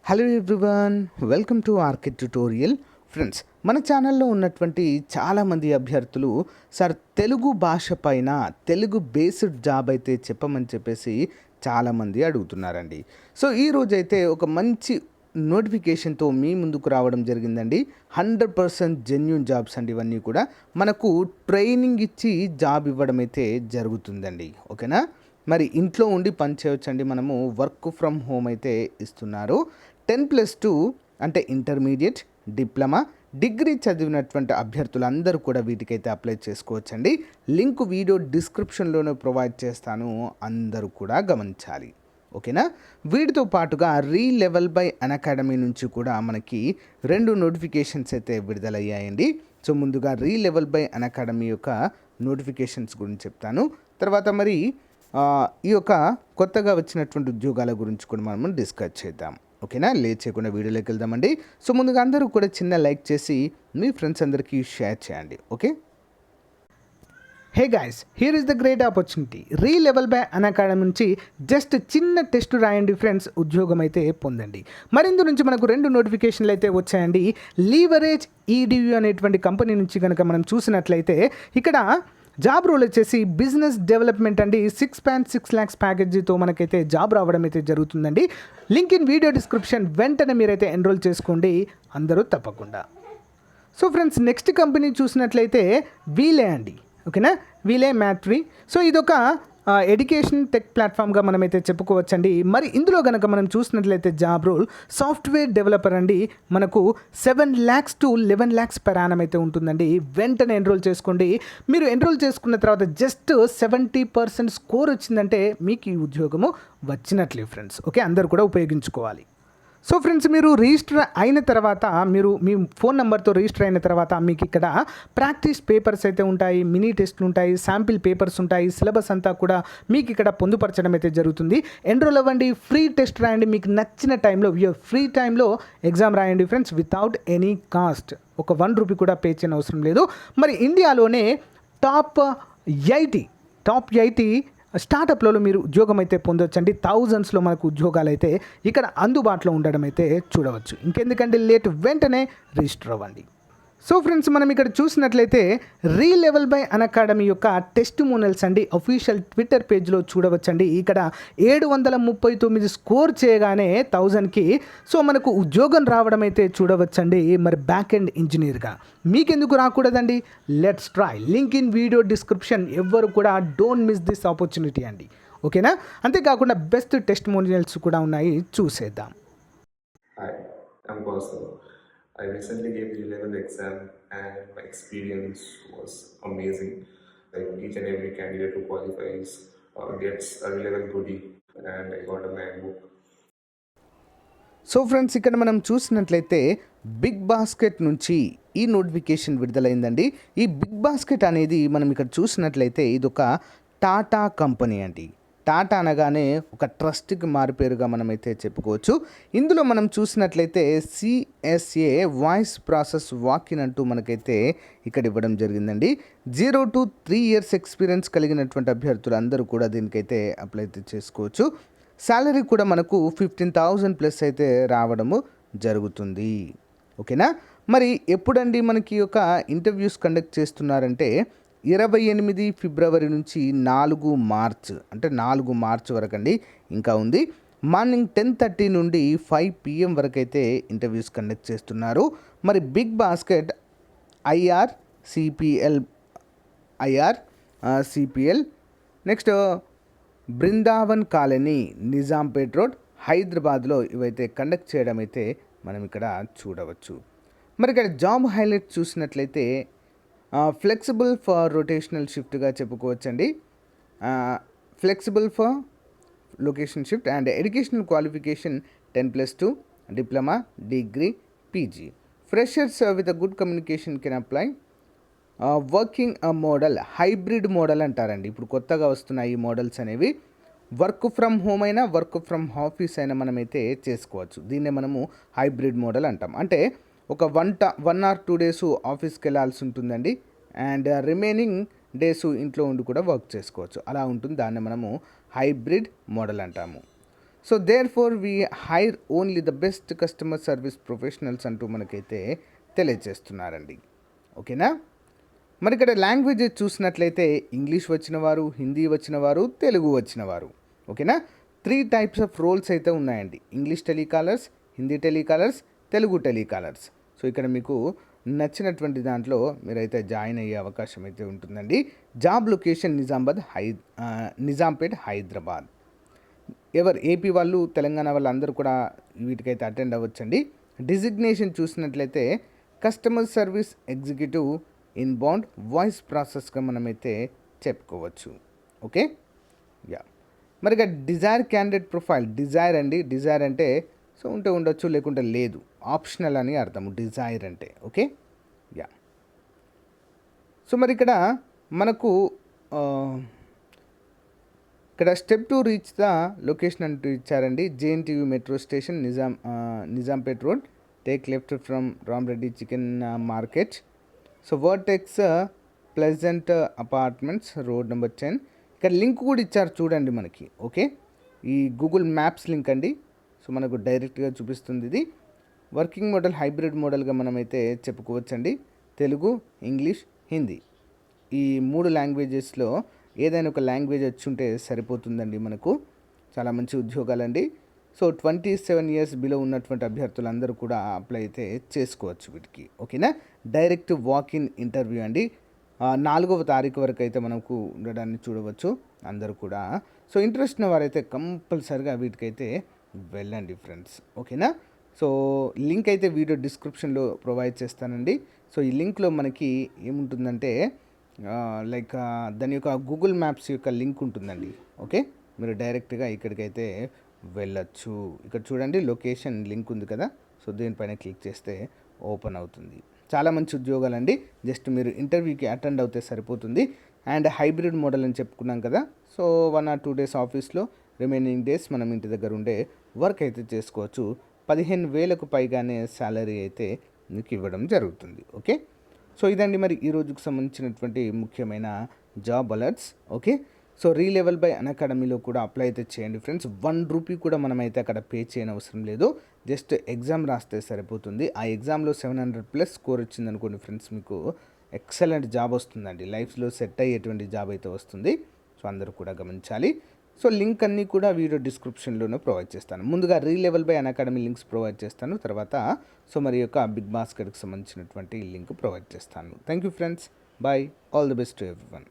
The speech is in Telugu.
Hello everyone, welcome to RK tutorial. Friends, మన ఛానల్లో ఉన్నటువంటి చాలామంది అభ్యర్థులు సార్ తెలుగు భాష పైన తెలుగు బేస్డ్ జాబ్ అయితే చెప్పమని చెప్పేసి చాలామంది అడుగుతున్నారండి. సో ఈరోజైతే ఒక మంచి నోటిఫికేషన్తో మీ ముందుకు రావడం జరిగిందండి. 100% జెన్యూన్ జాబ్స్ అండి. ఇవన్నీ కూడా మనకు ట్రైనింగ్ ఇచ్చి జాబ్ ఇవ్వడం అయితే జరుగుతుందండి. ఓకేనా? మరి ఇంట్లో ఉండి పని చేయవచ్చండి. మనము వర్క్ ఫ్రమ్ హోమ్ అయితే ఇస్తున్నారు. 10+2 అంటే ఇంటర్మీడియట్, డిప్లొమా, డిగ్రీ చదివినటువంటి అభ్యర్థులందరూ కూడా వీటికైతే అప్లై చేసుకోవచ్చండి. లింక్ వీడియో డిస్క్రిప్షన్లోనే ప్రొవైడ్ చేస్తాను, అందరూ కూడా గమనించాలి. ఓకేనా? వీటితో పాటుగా రీలెవెల్ బై అకాడమీ నుంచి కూడా మనకి 2 నోటిఫికేషన్స్ అయితే విడుదలయ్యాయండి. సో ముందుగా రీలెవెల్ బై అకాడమీ యొక్క నోటిఫికేషన్స్ గురించి చెప్తాను. తర్వాత మరి ఈ యొక్క కొత్తగా వచ్చినటువంటి ఉద్యోగాల గురించి కూడా మనం డిస్కస్ చేద్దాం. ఓకేనా? లేట్ చేయకుండా వీడియోలోకి వెళ్దామండి. సో ముందుగా అందరూ కూడా చిన్న లైక్ చేసి మీ ఫ్రెండ్స్ అందరికీ షేర్ చేయండి. Okay. Hey guys, here is the great opportunity. రీలెవెల్ by academy నుంచి జస్ట్ చిన్న టెస్ట్ రాయండి ఫ్రెండ్స్, ఉద్యోగం అయితే పొందండి. మరిందు నుంచి మనకు 2 నోటిఫికేషన్లు అయితే వచ్చాయండి. లీవరేజ్ ఈడియూ అనేటువంటి కంపెనీ నుంచి కనుక మనం చూసినట్లయితే ఇక్కడ జాబ్ రోల్ వచ్చేసి బిజినెస్ డెవలప్మెంట్ అండి. 6.6 lakhs ప్యాకేజీతో మనకైతే జాబ్ రావడం అయితే జరుగుతుందండి. Link in video description. వెంటనే మీరైతే ఎన్రోల్ చేసుకోండి అందరూ తప్పకుండా. సో ఫ్రెండ్స్, నెక్స్ట్ కంపెనీ చూసినట్లయితే వీలే అండి. ఓకేనా? వీలే మ్యాట్రీ. సో ఇదొక ఎడ్యుకేషన్ టెక్ ప్లాట్ఫామ్గా మనమైతే చెప్పుకోవచ్చండి. మరి ఇందులో కనుక మనం చూసినట్లయితే జాబ్ రోల్ సాఫ్ట్వేర్ డెవలపర్ అండి. మనకు 7 lakhs to 11 lakhs per annum అయితే ఉంటుందండి. వెంటనే ఎన్రోల్ చేసుకోండి. మీరు ఎన్రోల్ చేసుకున్న తర్వాత జస్ట్ 70% స్కోర్ వచ్చిందంటే మీకు ఈ ఉద్యోగము వచ్చినట్లే ఫ్రెండ్స్. ఓకే, అందరూ కూడా ఉపయోగించుకోవాలి. సో ఫ్రెండ్స్, మీరు రిజిస్టర్ అయిన తర్వాత మీరు మీ ఫోన్ నెంబర్తో రిజిస్టర్ అయిన తర్వాత మీకు ఇక్కడ ప్రాక్టీస్ పేపర్స్ అయితే ఉంటాయి, మినీ టెస్ట్లు ఉంటాయి, శాంపిల్ పేపర్స్ ఉంటాయి. సిలబస్ అంతా కూడా మీకు ఇక్కడ పొందుపరచడం అయితే జరుగుతుంది. ఎన్రోల్ అవ్వండి, ఫ్రీ టెస్ట్ రాయండి. మీకు నచ్చిన టైంలో ఫ్రీ టైంలో ఎగ్జామ్ రాయండి ఫ్రెండ్స్, వితౌట్ ఎనీ కాస్ట్. ఒక 1 రూపీ కూడా పే చేయని అవసరం లేదు. మరి ఇండియాలోనే టాప్ 80 స్టార్టప్లలో మీరు ఉద్యోగం అయితే పొందొచ్చండి. థౌజండ్స్లో మనకు ఉద్యోగాలు అయితే ఇక్కడ అందుబాటులో ఉండడం అయితే చూడవచ్చు. ఇంకెందుకంటే లేట్, వెంటనే రిజిస్టర్ అవ్వండి. సో ఫ్రెండ్స్, మనం ఇక్కడ చూసినట్లయితే రీలెవెల్ బై అకాడమీ యొక్క టెస్టిమోనియల్స్ అండి అఫీషియల్ ట్విట్టర్ పేజ్లో చూడవచ్చండి. ఇక్కడ 739 స్కోర్ చేయగానే 1000కి సో మనకు ఉద్యోగం రావడం అయితే చూడవచ్చండి. మరి బ్యాక్ ఎండ్ ఇంజనీర్గా మీకెందుకు రాకూడదండి? Let's try. Link in video description. ఎవ్వరు కూడా డోంట్ మిస్ దిస్ ఆపర్చునిటీ అండి. ఓకేనా? అంతేకాకుండా బెస్ట్ టెస్టిమోనియల్స్ కూడా ఉన్నాయి, చూసేద్దాం. Hi, I'm Gautam. I recently gave the Relevel exam and my experience was amazing. Like each and every candidate who qualifies gets a Relevel goodie and I got a MacBook. So friends, ఇక్కడ మనం చూసినట్లయితే బిగ్ బాస్కెట్ నుంచి ఈ నోటిఫికేషన్ విడుదలైందండి. ఈ బిగ్ బాస్కెట్ అనేది మనం ఇక్కడ చూసినట్లయితే ఇదొక టాటా కంపెనీ అండి. టాటా అనగానే ఒక ట్రస్ట్కి మారిపేరుగా మనమైతే చెప్పుకోవచ్చు. ఇందులో మనం చూసినట్లయితే CSA వాయిస్ ప్రాసెస్ వాకిన్ అంటూ మనకైతే ఇక్కడ ఇవ్వడం జరిగిందండి. 0 to 3 years ఎక్స్పీరియన్స్ కలిగినటువంటి అభ్యర్థులు అందరూ కూడా దీనికైతే అప్లై అయితే చేసుకోవచ్చు. శాలరీ కూడా మనకు 15,000+ అయితే రావడము జరుగుతుంది. ఓకేనా? మరి ఎప్పుడండి మనకి ఒక ఇంటర్వ్యూస్ కండక్ట్ చేస్తున్నారంటే 28 ఫిబ్రవరి నుంచి 4 మార్చ్, అంటే 4 మార్చ్ వరకు అండి ఇంకా ఉంది. మార్నింగ్ 10:30 నుండి 5 PM వరకు అయితే ఇంటర్వ్యూస్ కండక్ట్ చేస్తున్నారు. మరి big basket IR CPL next Brindavan colony, Nizampet road, హైదరాబాద్లో ఇవైతే కండక్ట్ చేయడం అయితే మనం ఇక్కడ చూడవచ్చు. మరి ఇక్కడ జాబ్ హైలైట్ చూసినట్లయితే ఫ్లెక్సిబుల్ ఫర్ రొటేషనల్ షిఫ్ట్గా చెప్పుకోవచ్చండి. Flexible for location shift and educational qualification 10+2 diploma, degree, PG. Freshers with good communication can apply. Working model hybrid model అంటారండి. ఇప్పుడు కొత్తగా వస్తున్నాయి ఈ మోడల్స్ అనేవి. వర్క్ ఫ్రమ్ హోమ్ అయినా వర్క్ ఫ్రమ్ ఆఫీస్ అయినా మనమైతే చేసుకోవచ్చు. దీన్నే మనము హైబ్రిడ్ మోడల్ అంటాం. అంటే ఒక 1 or 2 days ఆఫీస్కి వెళ్ళాల్సి ఉంటుందండి, అండ్ రిమైనింగ్ డేస్ ఇంట్లో ఉండి కూడా వర్క్ చేసుకోవచ్చు. అలా ఉంటుంది. దాన్ని మనము హైబ్రిడ్ మోడల్ అంటాము. So therefore we hire only the best customer service professionals అంటూ మనకైతే తెలియజేస్తున్నారండి. ఓకేనా. మరి ఇక్కడ లాంగ్వేజెస్ చూసినట్లయితే ఇంగ్లీష్ వచ్చిన వారు, హిందీ వచ్చిన వారు, తెలుగు వచ్చిన వారు. ఓకేనా. 3 టైప్స్ ఆఫ్ రోల్స్ అయితే ఉన్నాయండి. English telecallers, Hindi telecallers, Telugu telecallers. So ఇక్కడ మీకు నచ్చినటువంటి దాంట్లో మీరైతే జాయిన్ అయ్యే అవకాశం అయితే ఉంటుందండి. Job location Nizampet Hyderabad. ఎవరు ఏపీ వాళ్ళు, తెలంగాణ వాళ్ళు అందరూ కూడా వీటికైతే అటెండ్ అవ్వచ్చండి. డిజిగ్నేషన్ చూసినట్లయితే customer service executive inbound voice ప్రాసెస్గా మనమైతే చెప్పుకోవచ్చు. ఓకే. యా. మరి ఇక డిజైర్ క్యాండిడేట్ ప్రొఫైల్. డిజైర్ అండి. డిజైర్ అంటే సో ఉంటే ఉండొచ్చు, లేకుంటే లేదు, ఆప్షనల్ అని అర్థము డిజైర్ అంటే. ఓకే. యా. సో మరి ఇక్కడ మనకు ఇక్కడ step to reach the location అంటూ ఇచ్చారండి. JNTU metro station, Nizampet road, take left from Rama Reddy chicken market. So vertex pleasant apartments, road number 10. ఇక్కడ లింక్ కూడా ఇచ్చారు చూడండి మనకి. ఓకే. ఈ గూగుల్ మ్యాప్స్ లింక్ అండి. సో మనకు డైరెక్ట్గా చూపిస్తుంది. ఇది వర్కింగ్ మోడల్, హైబ్రిడ్ మోడల్గా మనమైతే చెప్పుకోవచ్చండి. తెలుగు, ఇంగ్లీష్, హిందీ ఈ 3 లాంగ్వేజెస్లో ఏదైనా ఒక లాంగ్వేజ్ వచ్చి ఉంటే సరిపోతుందండి మనకు. చాలా మంచి ఉద్యోగాలండి. సో 27 ఇయర్స్ బిలో ఉన్నటువంటి అభ్యర్థులందరూ కూడా అప్లై అయితే చేసుకోవచ్చు వీటికి. ఓకేనా. డైరెక్ట్ వాక్-ఇన్ ఇంటర్వ్యూ అండి. 4వ తారీఖు వరకు అయితే మనకు ఉండడాన్ని చూడవచ్చు అందరూ కూడా. సో ఇంట్రెస్ట్ ఉన్న వారైతే కంపల్సరిగా వీటికైతే వెళ్ళండి ఫ్రెండ్స్. ఓకేనా. సో లింక్ అయితే వీడియో డిస్క్రిప్షన్లో ప్రొవైడ్ చేస్తానండి. సో ఈ లింక్లో మనకి ఏముంటుందంటే లైక్ దాని యొక్క గూగుల్ మ్యాప్స్ యొక్క లింక్ ఉంటుందండి. ఓకే. మీరు డైరెక్ట్గా ఇక్కడికైతే వెళ్ళచ్చు. ఇక్కడ చూడండి లొకేషన్ లింక్ ఉంది కదా. సో దీనిపైన క్లిక్ చేస్తే ఓపెన్ అవుతుంది. చాలా మంచి ఉద్యోగాలండి. జస్ట్ మీరు ఇంటర్వ్యూకి అటెండ్ అవుతే సరిపోతుంది. అండ్ హైబ్రిడ్ మోడల్ అని చెప్పుకున్నాం కదా. సో 1 or 2 డేస్ ఆఫీస్లో, రిమైనింగ్ డేస్ మనం ఇంటి దగ్గర ఉండే వర్క్ అయితే చేసుకోవచ్చు. 15,000కు పైగానే శాలరీ అయితే మీకు ఇవ్వడం జరుగుతుంది. ఓకే. సో ఇదండి మరి ఈ రోజుకు సంబంధించినటువంటి ముఖ్యమైన job alerts. Okay. So Relevel by అన్అకాడమీలో కూడా అప్లై అయితే చేయండి ఫ్రెండ్స్. 1 రూపీ కూడా మనమైతే అక్కడ పే చేయని అవసరం లేదు. జస్ట్ ఎగ్జామ్ రాస్తే సరిపోతుంది. ఆ ఎగ్జామ్లో 700+ స్కోర్ వచ్చిందనుకోండి ఫ్రెండ్స్, మీకు ఎక్సలెంట్ జాబ్ వస్తుందండి. లైఫ్లో సెట్ అయ్యేటువంటి జాబ్ అయితే వస్తుంది. సో అందరూ కూడా గమనించాలి. సో లింక్ అన్నీ కూడా వీడియో డిస్క్రిప్షన్లోనే ప్రొవైడ్ చేస్తాను. ముందుగా Relevel by Unacademy links provide చేస్తాను. తర్వాత సో మరి యొక్క బిగ్ బాస్కెట్కి సంబంధించినటువంటి లింక్ ప్రొవైడ్ చేస్తాను. Thank you friends. Bye. All the best to everyone.